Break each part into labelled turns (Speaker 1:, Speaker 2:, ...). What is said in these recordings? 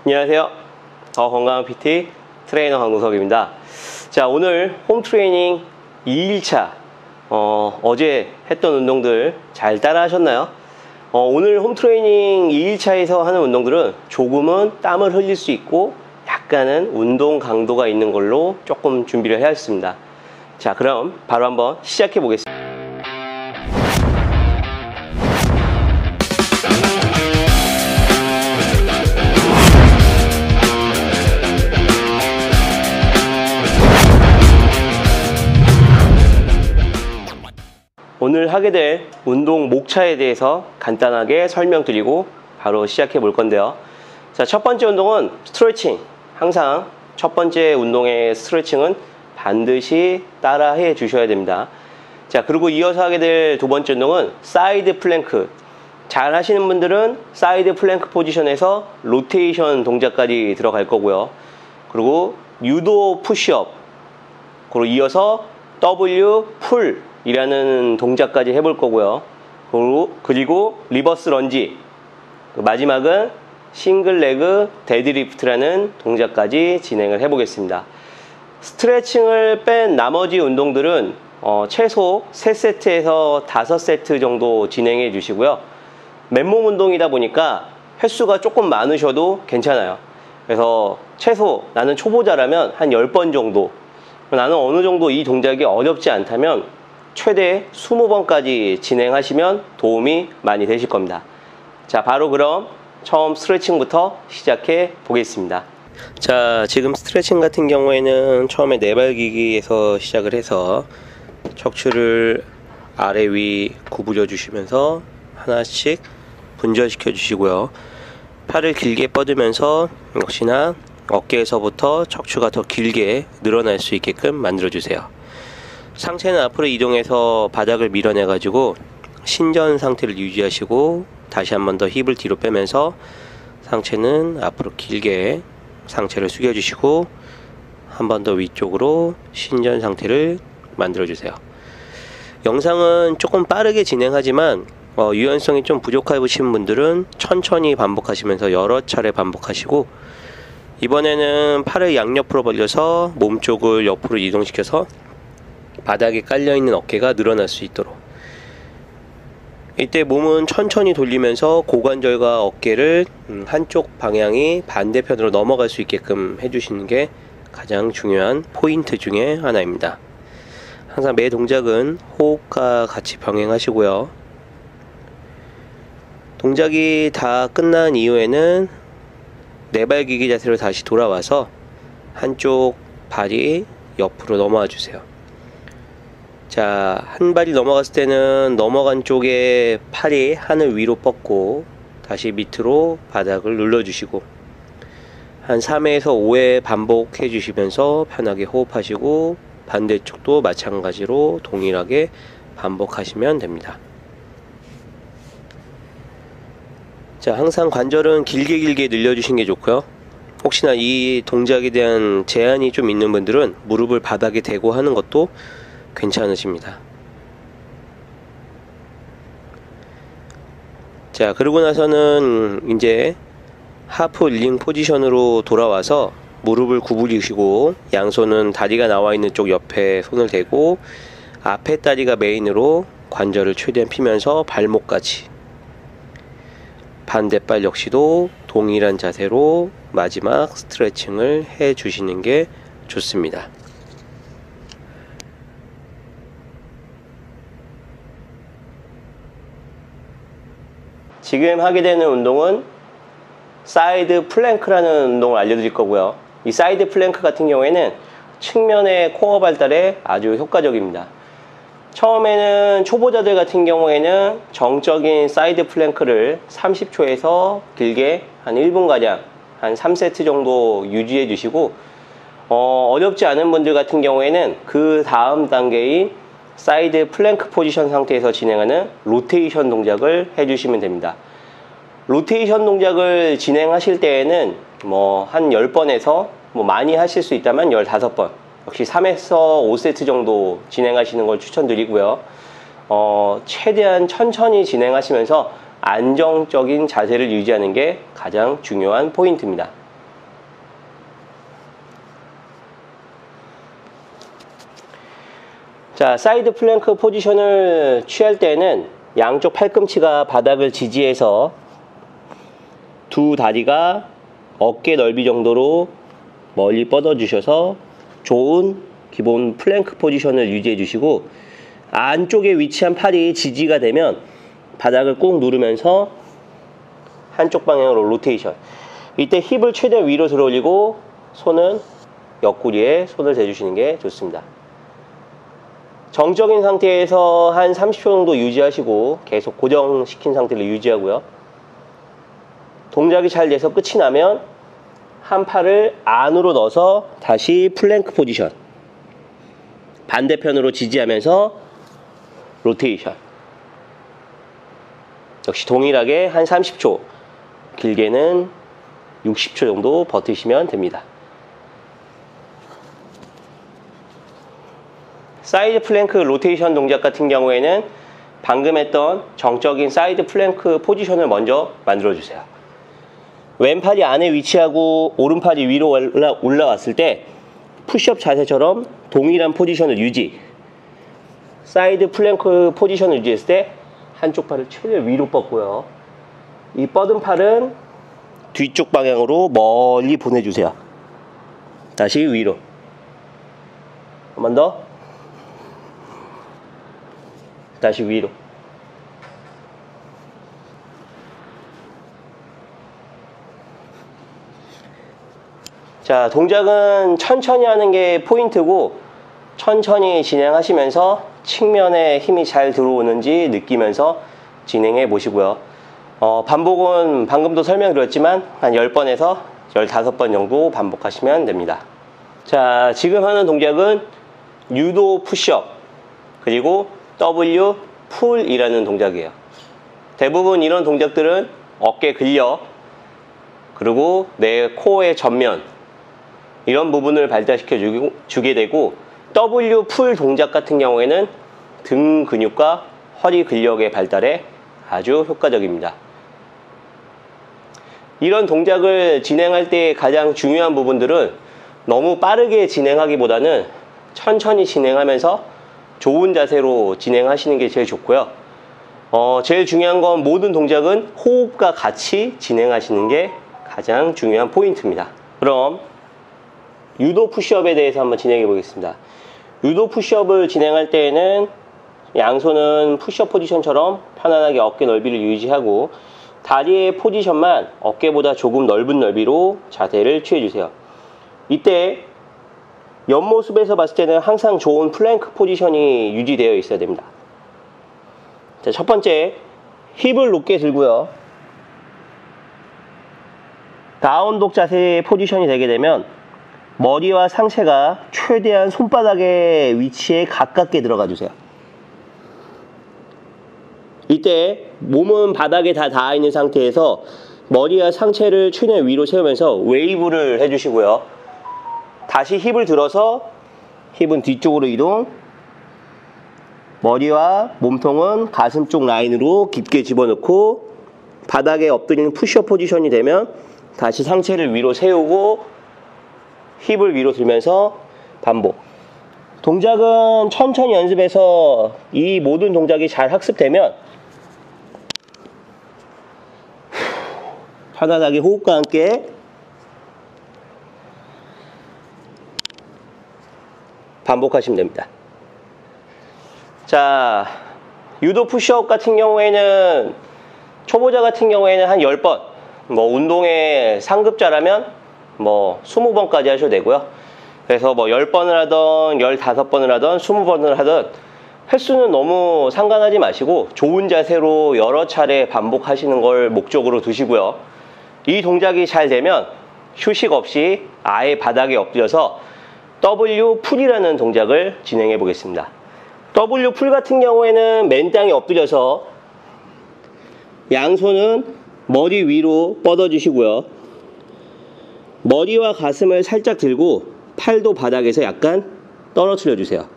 Speaker 1: 안녕하세요. 더 건강한 PT 트레이너 강동석입니다. 자, 오늘 홈트레이닝 2일차 어제 했던 운동들 잘 따라 하셨나요? 오늘 홈트레이닝 2일차에서 하는 운동들은 조금은 땀을 흘릴 수 있고 약간은 운동 강도가 있는 걸로 조금 준비를 해야겠습니다. 자, 그럼 바로 한번 시작해 보겠습니다. 오늘 하게 될 운동 목차에 대해서 간단하게 설명드리고 바로 시작해 볼 건데요. 자, 첫 번째 운동은 스트레칭. 항상 첫 번째 운동의 스트레칭은 반드시 따라 해 주셔야 됩니다. 자, 그리고 이어서 하게 될 두 번째 운동은 사이드 플랭크. 잘 하시는 분들은 사이드 플랭크 포지션에서 로테이션 동작까지 들어갈 거고요. 그리고 유도 푸시업, 그리고 이어서 W 풀 이라는 동작까지 해볼 거고요. 그리고 리버스 런지, 마지막은 싱글 레그 데드리프트라는 동작까지 진행을 해 보겠습니다. 스트레칭을 뺀 나머지 운동들은 최소 3세트에서 5세트 정도 진행해 주시고요. 맨몸 운동이다 보니까 횟수가 조금 많으셔도 괜찮아요. 그래서 최소 나는 초보자라면 한 10번 정도, 나는 어느 정도 이 동작이 어렵지 않다면 최대 20번까지 진행하시면 도움이 많이 되실 겁니다. 자, 바로 그럼 처음 스트레칭부터 시작해 보겠습니다. 자, 지금 스트레칭 같은 경우에는 처음에 내발기기에서 시작을 해서 척추를 아래 위 구부려 주시면서 하나씩 분절시켜 주시고요. 팔을 길게 뻗으면서 역시나 어깨에서부터 척추가 더 길게 늘어날 수 있게끔 만들어 주세요. 상체는 앞으로 이동해서 바닥을 밀어내 가지고 신전 상태를 유지하시고 다시 한 번 더 힙을 뒤로 빼면서 상체는 앞으로 길게 상체를 숙여 주시고 한 번 더 위쪽으로 신전 상태를 만들어 주세요. 영상은 조금 빠르게 진행하지만 유연성이 좀 부족하신 분들은 천천히 반복하시면서 여러 차례 반복하시고, 이번에는 팔을 양옆으로 벌려서 몸쪽을 옆으로 이동시켜서 바닥에 깔려있는 어깨가 늘어날 수 있도록, 이때 몸은 천천히 돌리면서 고관절과 어깨를 한쪽 방향이 반대편으로 넘어갈 수 있게끔 해주시는 게 가장 중요한 포인트 중에 하나입니다. 항상 매 동작은 호흡과 같이 병행하시고요. 동작이 다 끝난 이후에는 내발기기 자세로 다시 돌아와서 한쪽 발이 옆으로 넘어와 주세요. 자, 한 발이 넘어갔을 때는 넘어간 쪽에 팔이 하늘 위로 뻗고 다시 밑으로 바닥을 눌러주시고 한 3회에서 5회 반복해 주시면서 편하게 호흡하시고 반대쪽도 마찬가지로 동일하게 반복하시면 됩니다. 자, 항상 관절은 길게 늘려주시는 게 좋고요. 혹시나 이 동작에 대한 제한이 좀 있는 분들은 무릎을 바닥에 대고 하는 것도 괜찮으십니다. 자, 그러고 나서는 이제 하프 릴링 포지션으로 돌아와서 무릎을 구부리시고 양손은 다리가 나와 있는 쪽 옆에 손을 대고 앞에 다리가 메인으로 관절을 최대한 피면서 발목까지, 반대발 역시도 동일한 자세로 마지막 스트레칭을 해 주시는 게 좋습니다. 지금 하게 되는 운동은 사이드 플랭크라는 운동을 알려드릴 거고요. 이 사이드 플랭크 같은 경우에는 측면의 코어 발달에 아주 효과적입니다. 처음에는 초보자들 같은 경우에는 정적인 사이드 플랭크를 30초에서 길게 한 1분가량 한 3세트 정도 유지해 주시고, 어렵지 않은 분들 같은 경우에는 그 다음 단계인 사이드 플랭크 포지션 상태에서 진행하는 로테이션 동작을 해주시면 됩니다. 로테이션 동작을 진행하실 때에는 한 10번에서 많이 하실 수 있다면 15번, 역시 3에서 5세트 정도 진행하시는 걸 추천드리고요. 최대한 천천히 진행하시면서 안정적인 자세를 유지하는 게 가장 중요한 포인트입니다. 자, 사이드 플랭크 포지션을 취할 때는 양쪽 팔꿈치가 바닥을 지지해서 두 다리가 어깨 넓이 정도로 멀리 뻗어 주셔서 좋은 기본 플랭크 포지션을 유지해 주시고, 안쪽에 위치한 팔이 지지가 되면 바닥을 꾹 누르면서 한쪽 방향으로 로테이션. 이때 힙을 최대한 위로 들어 올리고 손은 옆구리에 손을 대주시는 게 좋습니다. 정적인 상태에서 한 30초 정도 유지하시고 계속 고정시킨 상태를 유지하고요. 동작이 잘 돼서 끝이 나면 한 팔을 안으로 넣어서 다시 플랭크 포지션, 반대편으로 지지하면서 로테이션. 역시 동일하게 한 30초, 길게는 60초 정도 버티시면 됩니다. 사이드 플랭크 로테이션 동작 같은 경우에는 방금 했던 정적인 사이드 플랭크 포지션을 먼저 만들어 주세요. 왼팔이 안에 위치하고 오른팔이 위로 올라왔을 때 푸시업 자세처럼 동일한 포지션을 유지. 사이드 플랭크 포지션을 유지했을 때 한쪽 팔을 최대한 위로 뻗고요. 이 뻗은 팔은 뒤쪽 방향으로 멀리 보내주세요. 다시 위로. 한 번 더. 다시 위로. 자, 동작은 천천히 하는 게 포인트고, 천천히 진행하시면서 측면에 힘이 잘 들어오는지 느끼면서 진행해 보시고요. 반복은 방금도 설명드렸지만 한 10번에서 15번 정도 반복하시면 됩니다. 자, 지금 하는 동작은 유도 푸시업 그리고 W 풀이라는 동작이에요. 대부분 이런 동작들은 어깨 근력 그리고 내 코어의 전면, 이런 부분을 발달시켜 주게 되고, W 풀 동작 같은 경우에는 등 근육과 허리 근력의 발달에 아주 효과적입니다. 이런 동작을 진행할 때 가장 중요한 부분들은 너무 빠르게 진행하기보다는 천천히 진행하면서 좋은 자세로 진행하시는 게 제일 좋고요. 제일 중요한 건 모든 동작은 호흡과 같이 진행하시는 게 가장 중요한 포인트입니다. 그럼 유도 푸시업에 대해서 한번 진행해 보겠습니다. 유도 푸시업을 진행할 때에는 양손은 푸시업 포지션처럼 편안하게 어깨 넓이를 유지하고, 다리의 포지션만 어깨보다 조금 넓은 넓이로 자세를 취해주세요. 이때 옆모습에서 봤을 때는 항상 좋은 플랭크 포지션이 유지되어 있어야 됩니다. 자, 첫 번째, 힙을 높게 들고요. 다운독 자세의 포지션이 되게 되면 머리와 상체가 최대한 손바닥의 위치에 가깝게 들어가 주세요. 이때 몸은 바닥에 다 닿아 있는 상태에서 머리와 상체를 최대한 위로 세우면서 웨이브를 해주시고요. 다시 힙을 들어서 힙은 뒤쪽으로 이동, 머리와 몸통은 가슴 쪽 라인으로 깊게 집어넣고, 바닥에 엎드리는 푸시업 포지션이 되면 다시 상체를 위로 세우고 힙을 위로 들면서 반복. 동작은 천천히 연습해서 이 모든 동작이 잘 학습되면 편안하게 호흡과 함께 반복하시면 됩니다. 자, 유도 푸시업 같은 경우에는 초보자 같은 경우에는 한 10번, 운동의 상급자라면 20번까지 하셔도 되고요. 그래서 10번을 하든 15번을 하든 20번을 하든 횟수는 너무 상관하지 마시고 좋은 자세로 여러 차례 반복하시는 걸 목적으로 두시고요. 이 동작이 잘 되면 휴식 없이 아예 바닥에 엎드려서 W 풀이라는 동작을 진행해 보겠습니다. W 풀 같은 경우에는 맨 땅에 엎드려서 양손은 머리 위로 뻗어 주시고요. 머리와 가슴을 살짝 들고 팔도 바닥에서 약간 떨어뜨려 주세요.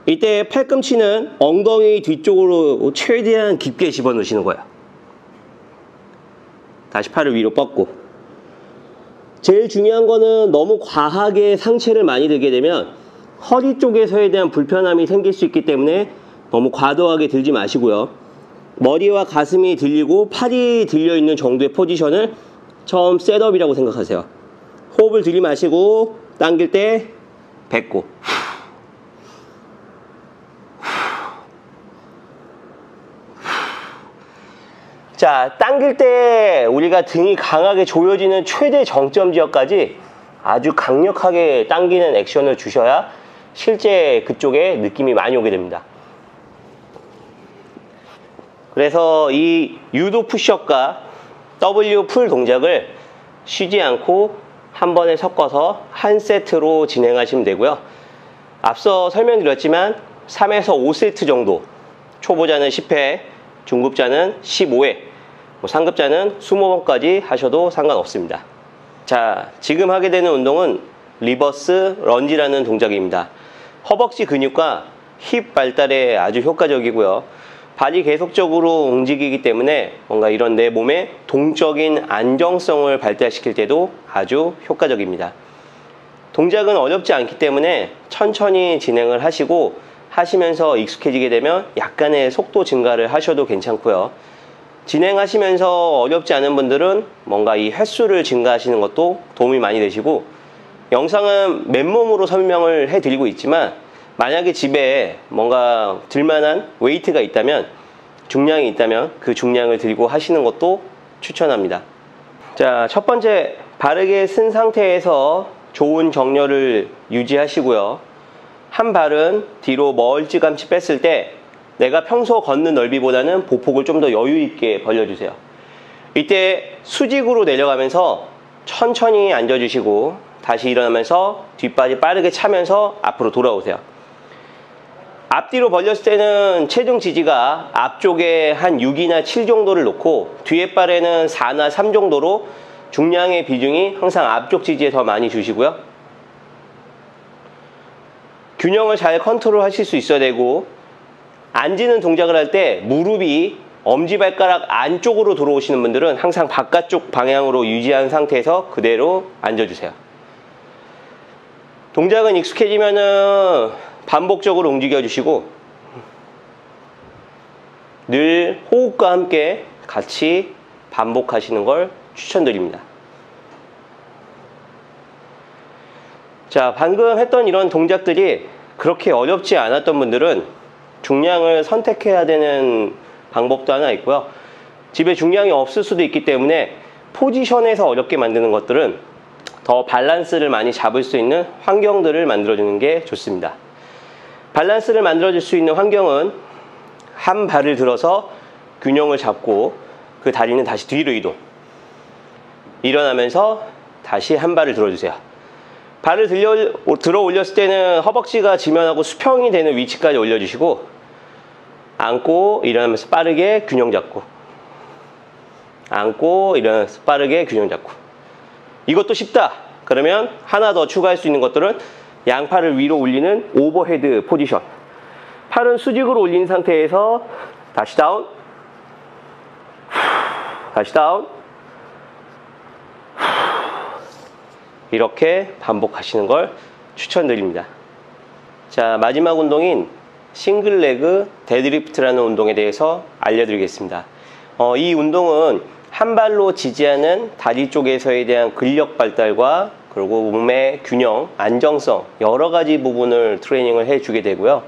Speaker 1: 이때 팔꿈치는 엉덩이 뒤쪽으로 최대한 깊게 집어넣으시는 거예요. 다시 팔을 위로 뻗고. 제일 중요한 거는 너무 과하게 상체를 많이 들게 되면 허리 쪽에서에 대한 불편함이 생길 수 있기 때문에 너무 과도하게 들지 마시고요. 머리와 가슴이 들리고 팔이 들려있는 정도의 포지션을 처음 셋업이라고 생각하세요. 호흡을 들이마시고 당길 때 뱉고, 자, 당길 때 우리가 등이 강하게 조여지는 최대 정점 지역까지 아주 강력하게 당기는 액션을 주셔야 실제 그쪽에 느낌이 많이 오게 됩니다. 그래서 이 유도 푸시업과 W 풀 동작을 쉬지 않고 한 번에 섞어서 한 세트로 진행하시면 되고요. 앞서 설명드렸지만 3에서 5세트 정도, 초보자는 10회, 중급자는 15회, 상급자는 20번까지 하셔도 상관없습니다. 자, 지금 하게 되는 운동은 리버스 런지라는 동작입니다. 허벅지 근육과 힙 발달에 아주 효과적이고요. 발이 계속적으로 움직이기 때문에 뭔가 이런 내 몸의 동적인 안정성을 발달시킬 때도 아주 효과적입니다. 동작은 어렵지 않기 때문에 천천히 진행을 하시면서 익숙해지게 되면 약간의 속도 증가를 하셔도 괜찮고요. 진행하시면서 어렵지 않은 분들은 뭔가 이 횟수를 증가하시는 것도 도움이 많이 되시고, 영상은 맨몸으로 설명을 해드리고 있지만 만약에 집에 뭔가 들만한 웨이트가 있다면, 중량이 있다면 그 중량을 들고 하시는 것도 추천합니다. 자, 첫 번째, 바르게 쓴 상태에서 좋은 정렬을 유지하시고요. 한 발은 뒤로 멀찌감치 뺐을 때 내가 평소 걷는 넓이보다는 보폭을 좀 더 여유 있게 벌려주세요. 이때 수직으로 내려가면서 천천히 앉아주시고 다시 일어나면서 뒷발이 빠르게 차면서 앞으로 돌아오세요. 앞뒤로 벌렸을 때는 체중 지지가 앞쪽에 한 6이나 7 정도를 놓고 뒤에 발에는 4나 3 정도로 중량의 비중이 항상 앞쪽 지지에 더 많이 주시고요. 균형을 잘 컨트롤 하실 수 있어야 되고, 앉는 동작을 할 때 무릎이 엄지발가락 안쪽으로 들어오시는 분들은 항상 바깥쪽 방향으로 유지한 상태에서 그대로 앉아주세요. 동작은 익숙해지면은 반복적으로 움직여 주시고 늘 호흡과 함께 같이 반복하시는 걸 추천드립니다. 자, 방금 했던 이런 동작들이 그렇게 어렵지 않았던 분들은 중량을 선택해야 되는 방법도 하나 있고요. 집에 중량이 없을 수도 있기 때문에 포지션에서 어렵게 만드는 것들은 더 밸런스를 많이 잡을 수 있는 환경들을 만들어주는 게 좋습니다. 밸런스를 만들어줄 수 있는 환경은 한 발을 들어서 균형을 잡고 그 다리는 다시 뒤로 이동, 일어나면서 다시 한 발을 들어주세요. 발을 들어 올렸을 때는 허벅지가 지면하고 수평이 되는 위치까지 올려주시고, 앉고 일어나면서 빠르게 균형 잡고, 앉고 일어나면서 빠르게 균형 잡고. 이것도 쉽다 그러면 하나 더 추가할 수 있는 것들은 양팔을 위로 올리는 오버헤드 포지션. 팔은 수직으로 올린 상태에서 다시 다운, 다시 다운, 이렇게 반복하시는 걸 추천드립니다. 자, 마지막 운동인 싱글레그 데드리프트라는 운동에 대해서 알려드리겠습니다. 이 운동은 한 발로 지지하는 다리 쪽에서에 대한 근력 발달과 그리고 몸의 균형, 안정성 여러 가지 부분을 트레이닝을 해주게 되고요.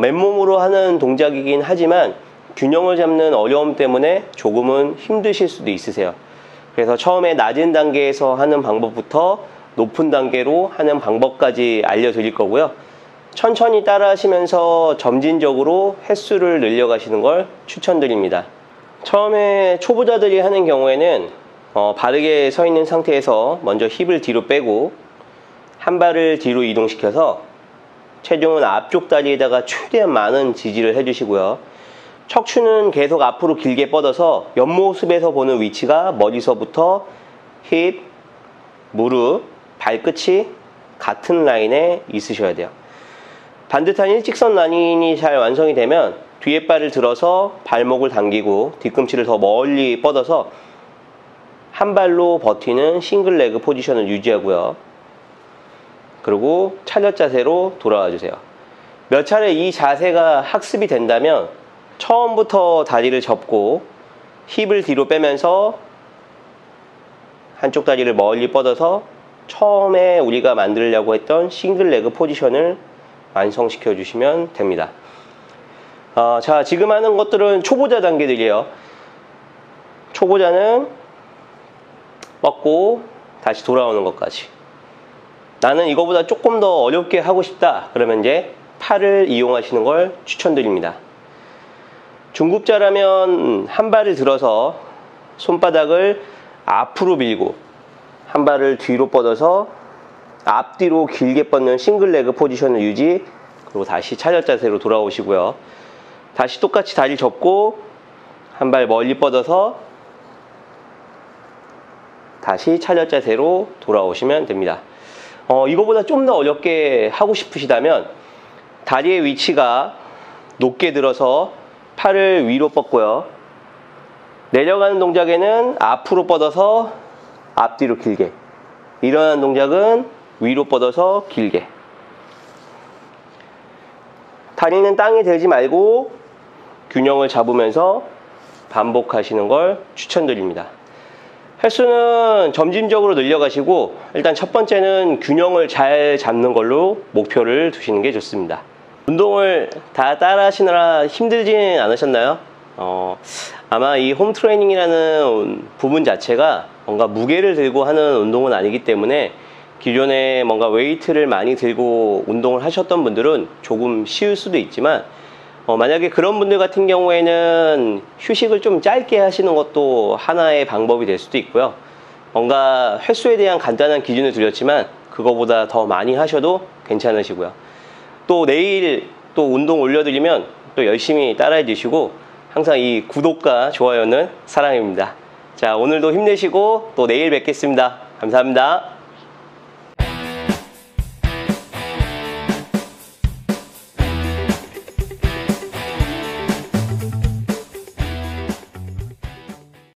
Speaker 1: 맨몸으로 하는 동작이긴 하지만 균형을 잡는 어려움 때문에 조금은 힘드실 수도 있으세요. 그래서 처음에 낮은 단계에서 하는 방법부터 높은 단계로 하는 방법까지 알려드릴 거고요. 천천히 따라 하시면서 점진적으로 횟수를 늘려가시는 걸 추천드립니다. 처음에 초보자들이 하는 경우에는 바르게 서 있는 상태에서 먼저 힙을 뒤로 빼고 한 발을 뒤로 이동시켜서 체중은 앞쪽 다리에다가 최대한 많은 지지를 해주시고요. 척추는 계속 앞으로 길게 뻗어서 옆모습에서 보는 위치가 머리서부터 힙, 무릎, 발끝이 같은 라인에 있으셔야 돼요. 반듯한 일직선 라인이 잘 완성이 되면 뒤에 발을 들어서 발목을 당기고 뒤꿈치를 더 멀리 뻗어서 한 발로 버티는 싱글 레그 포지션을 유지하고요. 그리고 차렷 자세로 돌아와 주세요. 몇 차례 이 자세가 학습이 된다면 처음부터 다리를 접고 힙을 뒤로 빼면서 한쪽 다리를 멀리 뻗어서 처음에 우리가 만들려고 했던 싱글 레그 포지션을 완성시켜 주시면 됩니다. 자, 지금 하는 것들은 초보자 단계들이에요. 초보자는 뻗고 다시 돌아오는 것까지. 나는 이거보다 조금 더 어렵게 하고 싶다 그러면 이제 팔을 이용하시는 걸 추천드립니다. 중급자라면 한 발을 들어서 손바닥을 앞으로 밀고 한 발을 뒤로 뻗어서 앞뒤로 길게 뻗는 싱글 레그 포지션을 유지, 그리고 다시 차렷 자세로 돌아오시고요. 다시 똑같이 다리 접고 한 발 멀리 뻗어서 다시 차렷 자세로 돌아오시면 됩니다. 이거보다 좀 더 어렵게 하고 싶으시다면 다리의 위치가 높게 들어서 팔을 위로 뻗고요. 내려가는 동작에는 앞으로 뻗어서 앞뒤로 길게, 일어나는 동작은 위로 뻗어서 길게. 다리는 땅에 대지 말고 균형을 잡으면서 반복하시는 걸 추천드립니다. 횟수는 점진적으로 늘려가시고 일단 첫 번째는 균형을 잘 잡는 걸로 목표를 두시는 게 좋습니다. 운동을 다 따라 하시느라 힘들진 않으셨나요? 아마 이 홈 트레이닝이라는 부분 자체가 뭔가 무게를 들고 하는 운동은 아니기 때문에 기존에 뭔가 웨이트를 많이 들고 운동을 하셨던 분들은 조금 쉬울 수도 있지만 만약에 그런 분들 같은 경우에는 휴식을 좀 짧게 하시는 것도 하나의 방법이 될 수도 있고요. 뭔가 횟수에 대한 간단한 기준을 드렸지만 그거보다 더 많이 하셔도 괜찮으시고요. 또 내일 또 운동 올려드리면 또 열심히 따라해 주시고 항상 이 구독과 좋아요는 사랑입니다. 자, 오늘도 힘내시고 또 내일 뵙겠습니다. 감사합니다.